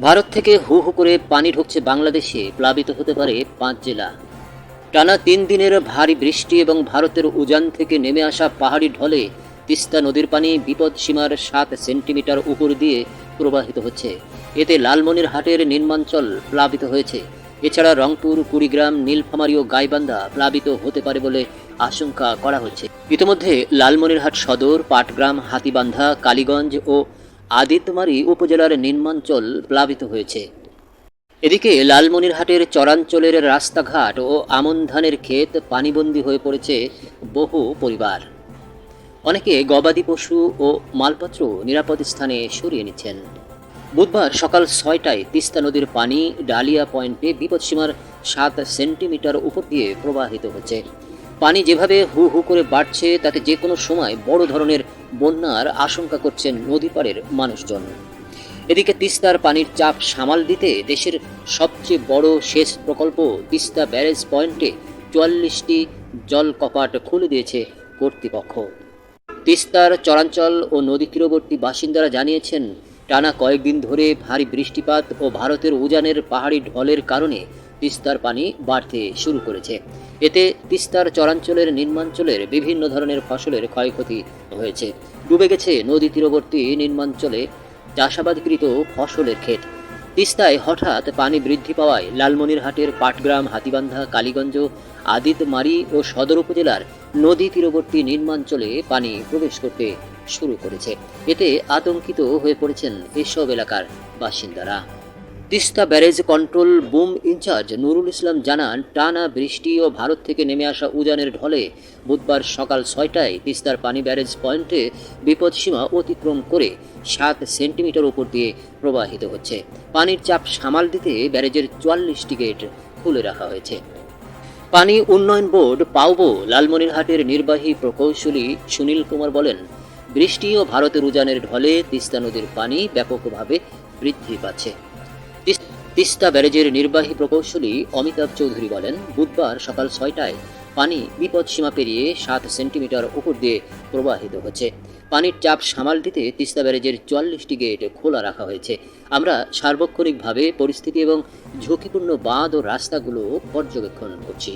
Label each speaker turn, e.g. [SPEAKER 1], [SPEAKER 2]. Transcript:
[SPEAKER 1] ভারত থেকে হু হু করে পানি ঢুকছে বাংলাদেশে, প্লাবিত হতে পারে 5 জেলা। টানা 3 দিনের ভারী বৃষ্টি এবং ভারতের উজান থেকে নেমে আসা পাহাড়ি ঢলে তিস্তা নদীর পানি বিপদসীমার 7 সেন্টিমিটার উপর দিয়ে প্রবাহিত হচ্ছে। এতে লালমনিরহাটের নিম্নাঞ্চল প্লাবিত হয়েছে। এছাড়া রংপুর, কুড়িগ্রাম, নীলফামারী ও গাইবান্ধা প্লাবিত হতে পারে বলে আশঙ্কা করা হচ্ছে। ইতিমধ্যে লালমনিরহাট সদর, পাটগ্রাম, হাতীবান্ধা, কালীগঞ্জ ও আদিতমারী উপজেলার নিম্নাঞ্চল প্লাবিত হয়েছে। এদিকে লালমনিরহাটের চরাঞ্চলের রাস্তাঘাট ও আমন ধানের ক্ষেত পানিবন্দী হয়ে পড়েছে বহু পরিবার। অনেকে গবাদি পশু ও মালপত্র নিরাপদ স্থানে সরিয়ে নিচ্ছেন। বুধবার সকাল 6টায় তিস্তা নদীর পানি ডালিয়া পয়েন্টে বিপদসীমার 7 সেন্টিমিটার উপর দিয়ে প্রবাহিত হচ্ছে। পানি যেভাবে হু হু করে বাড়ছে, তাতে যে কোনো সময় বড় ধরনের বন্যার আশঙ্কা করছেন নদীপাড়ের মানুষজন। এদিকে তিস্তার পানির চাপ সামাল দিতে দেশের সবচেয়ে বড় সেচ প্রকল্প তিস্তা ব্যারেজ পয়েন্টে 44টি জল কপাট খুলে দিয়েছে কর্তৃপক্ষ। তিস্তার চরাঞ্চল ও নদী তীরবর্তী বাসিন্দারা জানিয়েছেন, টানা কয়েকদিন ধরে ভারী বৃষ্টিপাত ও ভারতের উজানের পাহাড়ি ঢলের কারণে তিস্তার পানি বাড়তে শুরু করেছে। এতে তিস্তার চরাঞ্চলের নিম্নাঞ্চলের বিভিন্ন ধরনের ফসলের ক্ষয়ক্ষতি হয়েছে। ডুবে গেছে নদী তীরবর্তী নিম্নাঞ্চলে চাষাবাদকৃত ফসলের ক্ষেত। তিস্তায় হঠাৎ পানি বৃদ্ধি পাওয়ায় লালমনিরহাটের পাটগ্রাম, হাতীবান্ধা, কালীগঞ্জ, আদিতমারী ও সদর উপজেলার নদী তীরবর্তী নিম্নাঞ্চলে পানি প্রবেশ করতে শুরু করেছে। এতে আতঙ্কিত হয়ে পড়েছেন এসব এলাকার বাসিন্দারা। Teesta barrage control room in charge Nurul Islam জানান, টানা বৃষ্টি ও ভারত থেকে নেমে আসা উজানের ঢলে বুধবার সকাল 6টায় তিস্তার পানি ব্যারেজ পয়েন্টে বিপদসীমা অতিক্রম করে 7 সেন্টিমিটার উপর দিয়ে প্রবাহিত হচ্ছে। পানির চাপ সামাল দিতে ব্যারেজের 44টি গেট খুলে রাখা হয়েছে। পানি উন্নয়ন বোর্ড পাউবো লালমনিরহাটের নির্বাহী প্রকৌশলী সুনীল কুমার বলেন, বৃষ্টি ও ভারতের উজানের ঢলে তিস্তা নদীর পানি ব্যাপকভাবে বৃদ্ধি পাচ্ছে। তিস্তা ব্যারেজের নির্বাহী প্রকৌশলী অমিতাভ চৌধুরী বলেন, বুধবার সকাল 6টায় পানি বিপদসীমা পেরিয়ে 7 সেন্টিমিটার উপর দিয়ে প্রবাহিত হচ্ছে। পানির চাপ সামাল দিতে তিস্তা ব্যারেজের 44টি গেট খোলা রাখা হয়েছে। আমরা সার্বক্ষণিকভাবে পরিস্থিতি এবং ঝুঁকিপূর্ণ বাঁধ ও রাস্তাগুলো পর্যবেক্ষণ করছি।